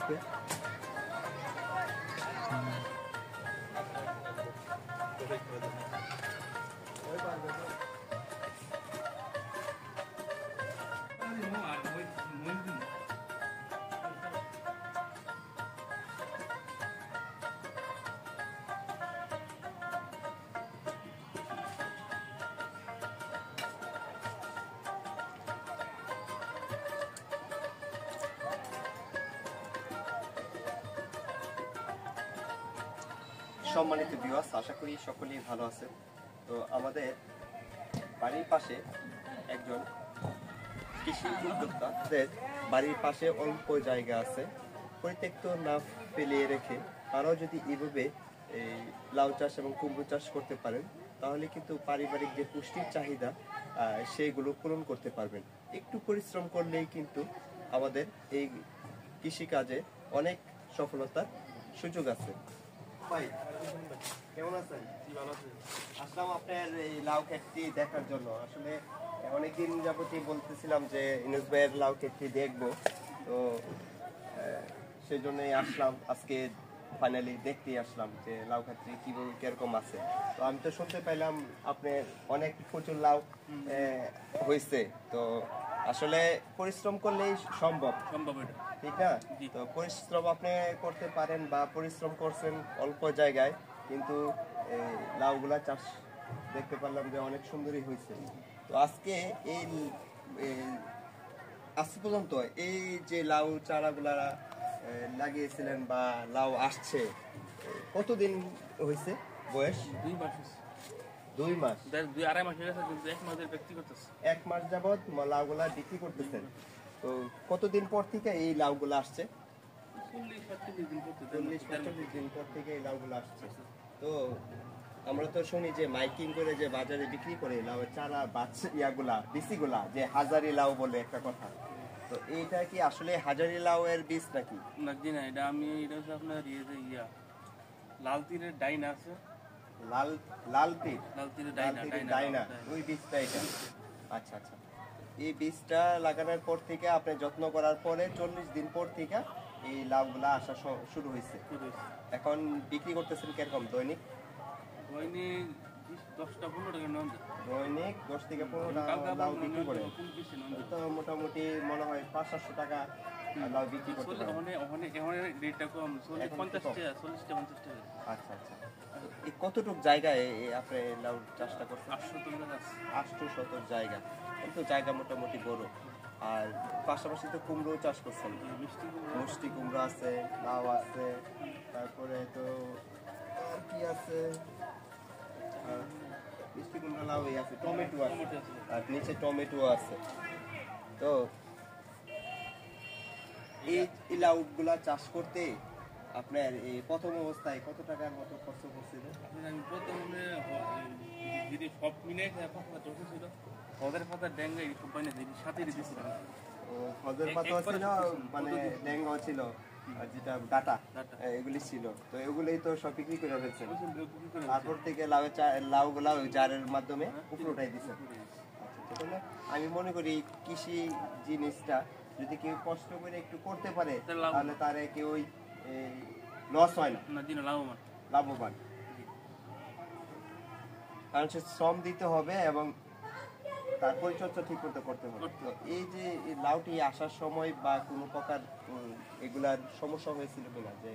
ওকে সম্মানিত ভিউয়ার্স, আশা করি সকলেই ভালো আছেন। তো আমাদের বাড়ির পাশে একজন কৃষি উদ্যোক্তাদের বাড়ির পাশে অল্প জায়গা আছে, পরিত্যক্ত না ফেলিয়ে রেখে তারাও যদি এইভাবে এই লাউ চাষ এবং কুমড়ো চাষ করতে পারেন তাহলে কিন্তু পারিবারিক যে পুষ্টির চাহিদা সেইগুলো পূরণ করতে পারবেন। একটু পরিশ্রম করলেই কিন্তু আমাদের এই কৃষিকাজে অনেক সফলতার সুযোগ আছে। ভাই কেমন আছেন? আসলাম আপনার এই লাউ ক্ষেতটি দেখার জন্য। আসলে অনেকদিন যাবতই বলতেছিলাম যে ইউনুস ভাইয়ের লাউ ক্ষেতটি দেখবো, তো সেই জন্যই আসলাম। আজকে ফাইনালি দেখতেই আসলাম যে লাউ ক্ষেতটি কিরকম আছে। তো আমি তো শুনতে পাইলাম আপনার অনেক প্রচুর লাউ হয়েছে। তো আসলে পরিশ্রম করলেই সম্ভব, এটা ঠিক না? তো পরিশ্রম আপনি করতে পারেন বা পরিশ্রম করছেন অল্প জায়গায়, কিন্তু লাউগুলা চাষ দেখতে পারলাম যে অনেক সুন্দরই হয়েছে। তো আজকে এই আজ পর্যন্ত এই যে লাউ চারাগুলা লাগিয়েছিলেন বা লাউ আসছে, কতদিন হয়েছে বয়স? 2 মাস। 2 মাস, 2-2.5 মাস হয়ে গেছে, কিন্তু 1 মাসের বিক্রি করতেছে। 1 মাস যাবত লাউগুলা বিক্রি করতেছেন। তো কতদিন পর থেকে এই লাউগুলা আসছে? 40-45 দিন পর থেকে। 40-45 দিন পর থেকে এই লাউগুলো আসছে। তো আমরা তো শুনি যে মাইকিং করে যে বাজারে বিক্রি করে লাউ চারা ইয়াগুলা বিসিগুলা, যে হাজারি লাউ বলে একটা কথা। তো এইটা কি আসলে হাজারি লাউ এর বীজ নাকি? না জি না, এটা হচ্ছে আপনার লাল তীরের ডাইনা আছে। লাল তীর ডাইনা, ডাইনা। ওই বীজটা এটা। আচ্ছা আচ্ছা। এই বীজটা লাগানোর পর থেকে আপনি যত্ন করার পরে 40 দিন পর থেকে এই লাউগুলা আসা শুরু হয়েছে। এখন বিক্রি করতেছেন কিরকম? দৈনিক 10-15 টাকা নন। দৈনিক 10 থেকে 15 টাকা লাউ বিক্রি করে। তো মোটামুটি মনে হয় 500-700 টাকা লাউ বিক্রি করতে পারেন। রেটটা কম, 50 টাকা, 40 টাকা, 50 টাকা। আচ্ছা আচ্ছা। এই কতটুক জায়গায় আপনি লাউ চাষটা করছেন? 800 জায়গা, কিন্তু জায়গা মোটামুটি বড়। আর পাশাপাশি তো কুমড়ো চাষ করছেন, মিষ্টি কুমড়ো আছে, লাউ আছে, তারপরে তো কি আছে, মিষ্টি কুমড়ো লাউ আছে, টমেটো আছে, আর নিচে টমেটো আছে। তো এই লাউগুলা চাষ করতে আপনার এই প্রথম অবস্থায় কত টাকার মতো খরচ করছিল? আমি প্রথমে যদি সব মিলে ছিল ওদের পাতা ডেঙ্গা কোম্পানি সাথে দিয়েছিলাম। হজের পাতা ছিল, মানে ডেঙ্গা ছিল, আর যেটা ডাটা এগুলি ছিল। তো এগুলোই তো সব বিক্রি করে ফেলছেন। তারপর থেকে লাউগুলা ওই জারের মাধ্যমে উপরে উঠাই দিচ্ছেন। তাহলে আমি মনে করি কৃষি জিনিসটা যদি কেউ কষ্ট করে একটু করতে পারে তাহলে তার কেউ লস হয় না, লাভবান। কারণ সে শ্রম দিতে হবে এবং তার পরিচর্যা ঠিক করতে হবে। তো এই যে লাউটি আসার সময় বা কোনো প্রকার এগুলার সমস্যা হয়েছিল কিনা, যে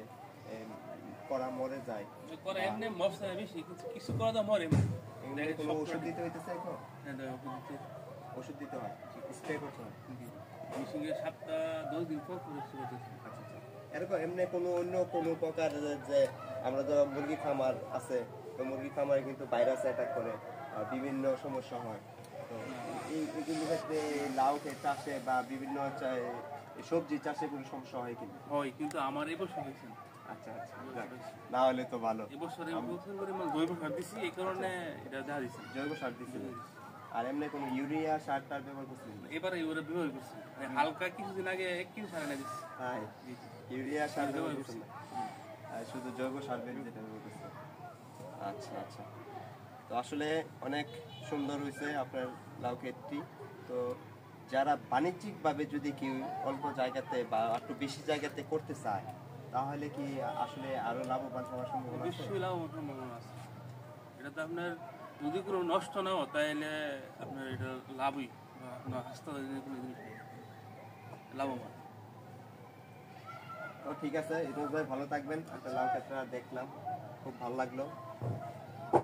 করা মরে যায়? কোনো ওষুধ দিতে হইতেছে এখন? ওষুধ দিতে হয়, স্প্রে করতে হয়। এরকম এমনি কোনো অন্য কোনো প্রকার, যে আমরা তো মুরগি খামার আছে, তো মুরগি খামারে কিন্তু ভাইরাস অ্যাটাক করে, বিভিন্ন সমস্যা হয়। তো এইগুলি ক্ষেত্রে লাউ চাষে বা বিভিন্ন সবজি চাষে কোনো সমস্যা হয় কিনা? হয়, কিন্তু আমার এবছর হয়েছে। আচ্ছা আচ্ছা, না হলে তো ভালো। এবছরে জৈব সার দিছি, এই কারণে এটা দেখা দিচ্ছি। জৈব সার দিচ্ছি। আর এমনি কোনো ইউরিয়া সার টার ব্যবহার করছি? এবারে ইউরিয়া ব্যবহার করছি, হালকা কিছুদিন আগে 1 কেজি সার এনে দিচ্ছি। হ্যাঁ, ইউরিয়া সার ব্যবহার করছি, শুধু জৈব সার যেটা ব্যবহার করছি। আচ্ছা আচ্ছা। তো আসলে অনেক সুন্দর হয়েছে আপনার লাউ ক্ষেতটি। তো যারা বাণিজ্যিকভাবে যদি কেউ অল্প জায়গাতে বা একটু বেশি জায়গাতে করতে চায় তাহলে কি আসলে আরো লাভবান হওয়ার সম্ভাবনা আছে? অবশ্যই লাভবান সম্ভাবনা আছে। এটা তো আপনার যদি কোনো নষ্ট না হয় তাহলে আপনার এটা লাভই, বা আপনার হাসপাতালে কোনো জিনিস নেই, লাভবান। তো ঠিক আছে, ইরোজ ভাই ভালো থাকবেন। একটা লাউ ক্ষেত্রে দেখলাম, খুব ভালো লাগলো।